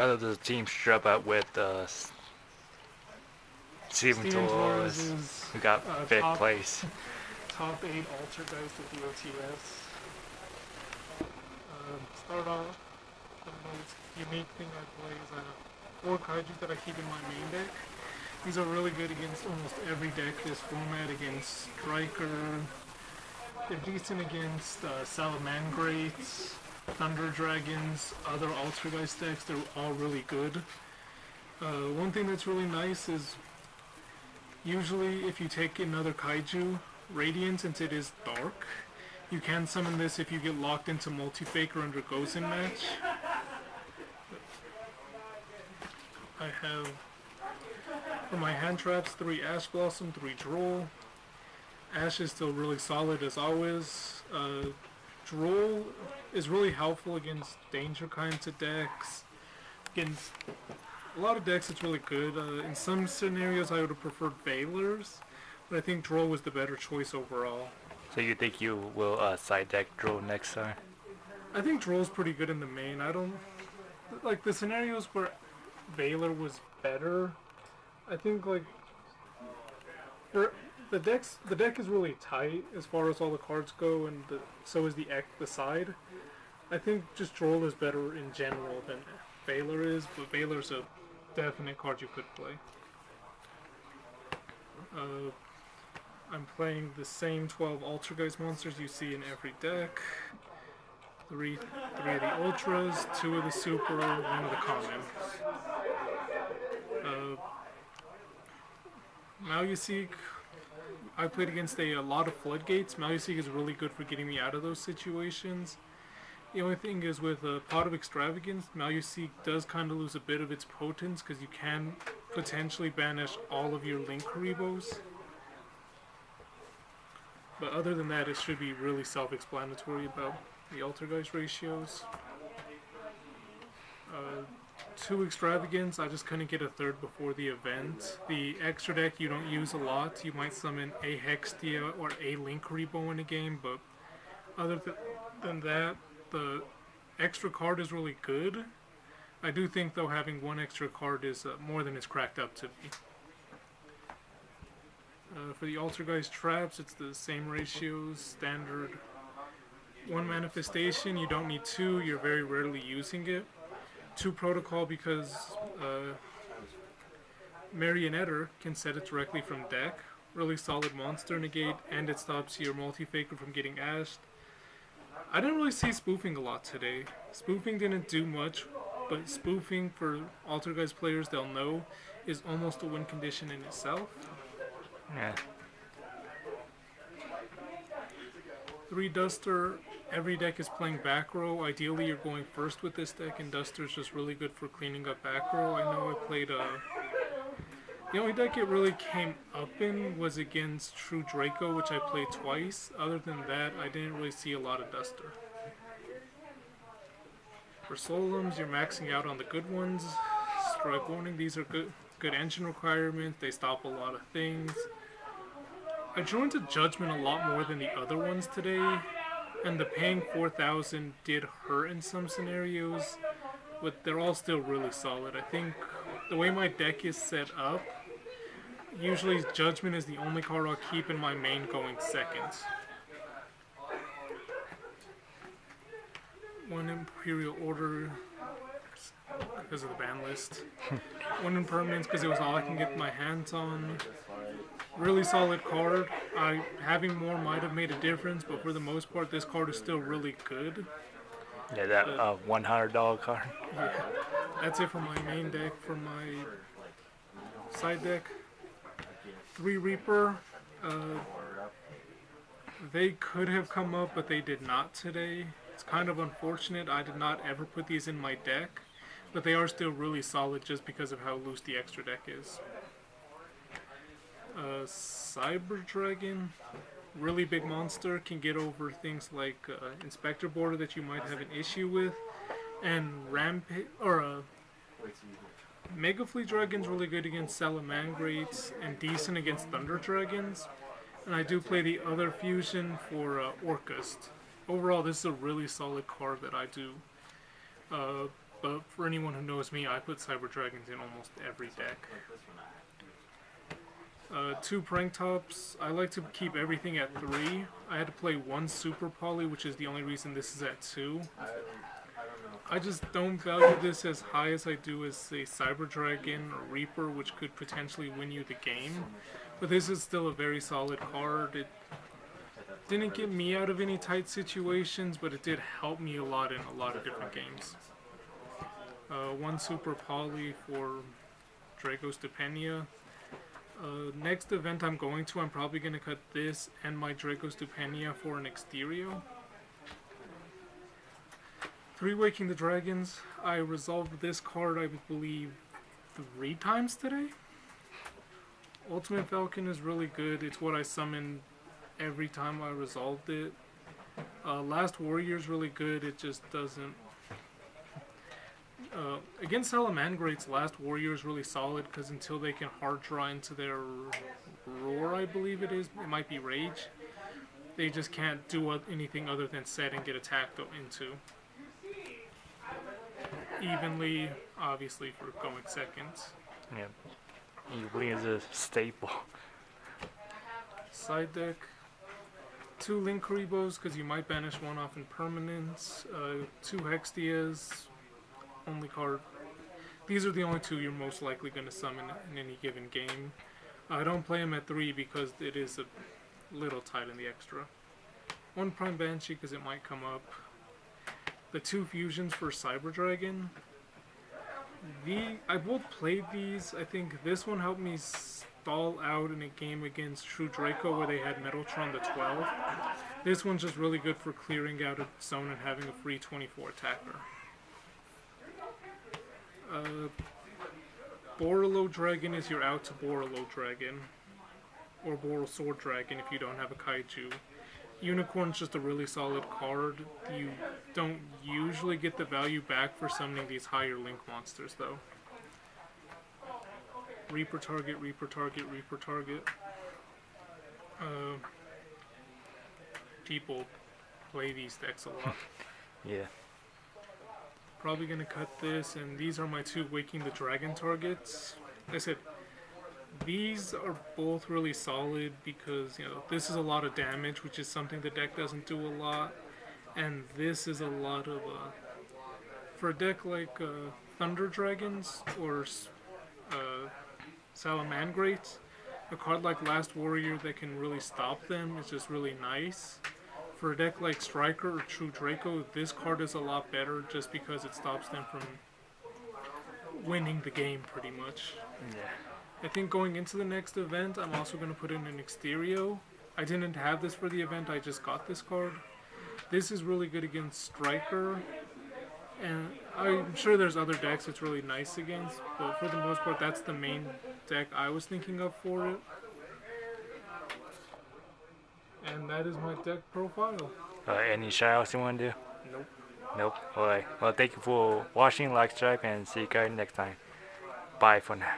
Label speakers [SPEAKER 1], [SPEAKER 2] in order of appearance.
[SPEAKER 1] Out of the team scubout with Steven
[SPEAKER 2] Steven Torres
[SPEAKER 1] Torres,
[SPEAKER 2] is
[SPEAKER 1] who got 5th
[SPEAKER 2] top
[SPEAKER 1] place.
[SPEAKER 2] top 8 Altergeist with the OTS. Start off, the most unique thing I play is I have 4 kaiju that I keep in my main deck. These are really good against almost every deck this format, against Striker. They're decent against Salamangrates, Thunder Dragons, other Altergeist decks. They're all really good. One thing that's really nice is usually if you take another kaiju, Radiant, since it is dark, you can summon this if you get locked into Multi-Fake or under Gozen match. I have, for my hand traps, 3 Ash Blossom, 3 Droll. Ash is still really solid as always. Droll is really helpful against danger kinds of decks. Against a lot of decks it's really good. In some scenarios I would have preferred Veilers, but I think Droll was the better choice overall.
[SPEAKER 1] So you think you will side deck Droll next time?
[SPEAKER 2] I think Droll's pretty good in the main. I don't like the scenarios where Veiler was better. I think like for the deck is really tight as far as all the cards go, and so is the side. I think just Droll is better in general than Veiler is, but Veiler's a definite card you could play. I'm playing the same 12 Altergeist monsters you see in every deck. Three of the Ultras, 2 of the Super, 1 of the Common. Maluseek, I played against a lot of Floodgates. Maluseek is really good for getting me out of those situations. The only thing is with Pot of Extravagance, Maluseek does kind of lose a bit of its potence because you can potentially banish all of your Link Karibos. But other than that, it should be really self-explanatory about the Altergeist ratios. 2 Extravagance, I just couldn't get a 3rd before the event. The extra deck you don't use a lot. You might summon a Hextia or a Link Karibo in a game, but other than that, the extra card is really good. I do think, though, having 1 extra card is more than it's cracked up to be. For the Altergeist traps, it's the same ratios, standard. 1 manifestation, you don't need 2, you're very rarely using it. 2 protocol because Marionetter can set it directly from deck. Really solid monster negate, and it stops your multi-faker from getting ashed. I didn't really see spoofing a lot today. Spoofing didn't do much, but spoofing for Altergeist players, they'll know, is almost a win condition in itself.
[SPEAKER 1] Yeah.
[SPEAKER 2] 3 Duster, every deck is playing back row. Ideally you're going first with this deck, and Duster's just really good for cleaning up back row. I know I played the only deck it really came up in was against True Draco, which I played twice. Other than that, I didn't really see a lot of Duster. For Solums, you're maxing out on the good ones. Strike Warning, these are good engine requirements. They stop a lot of things. I joined the Judgment a lot more than the other ones today, and the paying 4,000 did hurt in some scenarios, but they're all still really solid. I think the way my deck is set up, usually Judgment is the only card I'll keep in my main going second. 1 Imperial Order because of the ban list. 1 Impermanence because it was all I can get my hands on. Really solid card. Having more might have made a difference, but for the most part, this card is still really good.
[SPEAKER 1] Yeah, that $100 card.
[SPEAKER 2] Yeah, that's it for my main deck. For my side deck, 3 Reaper. They could have come up, but they did not today. It's kind of unfortunate. I did not ever put these in my deck, but they are still really solid just because of how loose the extra deck is. Cyber Dragon, really big monster, can get over things like Inspector Border that you might have an issue with, and Rampage or Mega Flea Dragon's really good against Salamangrates and decent against Thunder Dragons. And I do play the other fusion for Orcust. Overall, this is a really solid card that I do. but for anyone who knows me, I put Cyber Dragons in almost every deck. 2 prank tops. I like to keep everything at 3. I had to play 1 super poly, which is the only reason this is at 2. I just don't value this as high as I do as a Cyber Dragon or Reaper, which could potentially win you the game. But this is still a very solid card. It didn't get me out of any tight situations, but it did help me a lot in a lot of different games. 1 super poly for Draco Stupenia. Next event I'm going to, I'm probably going to cut this and my Draco Stupenia for an Exterio. 3 Waking the Dragons. I resolved this card, I believe, 3 times today. Ultimate Falcon is really good. It's what I summon every time I resolved it. Last Warrior is really good. It just doesn't... against Salamangrates, Last Warrior is really solid because until they can hard draw into their Roar, I believe it is, it might be Rage, they just can't do anything other than set and get attacked into. Evenly, obviously, for going seconds.
[SPEAKER 1] Yeah. Evenly is a staple.
[SPEAKER 2] Side deck. 2 Link Karibos because you might banish 1 off in permanence. 2 Hextias. Only card. These are the only 2 you're most likely going to summon in any given game. I don't play them at 3 because it is a little tight in the extra. 1 Prime Banshee because it might come up. The 2 fusions for Cyber Dragon. I both played these. I think this one helped me stall out in a game against True Draco where they had Metaltron the 12. This one's just really good for clearing out a zone and having a free 24 attacker. Borolo Dragon is your out to Borolo Dragon. Or Boral Sword Dragon if you don't have a Kaiju. Unicorn's just a really solid card. You don't usually get the value back for summoning these higher link monsters though. Reaper target, Reaper target, Reaper target. People play these decks a lot.
[SPEAKER 1] Yeah.
[SPEAKER 2] Probably gonna cut this, and these are my 2 Waking the Dragon targets. Like I said, these are both really solid because, you know, this is a lot of damage, which is something the deck doesn't do a lot, and this is a lot of, for a deck like Thunder Dragons or Salamangrates, a card like Last Warrior that can really stop them is just really nice. For a deck like Striker or True Draco, this card is a lot better just because it stops them from winning the game pretty much.
[SPEAKER 1] Yeah.
[SPEAKER 2] I think going into the next event, I'm also going to put in an Exterio. I didn't have this for the event, I just got this card. This is really good against Striker, and I'm sure there's other decks it's really nice against, but for the most part, that's the main deck I was thinking of for it. And that is my deck profile.
[SPEAKER 1] Any shoutouts you want to do?
[SPEAKER 2] Nope.
[SPEAKER 1] Nope. Alright. Well, thank you for watching, like, subscribe, and see you guys next time. Bye for now.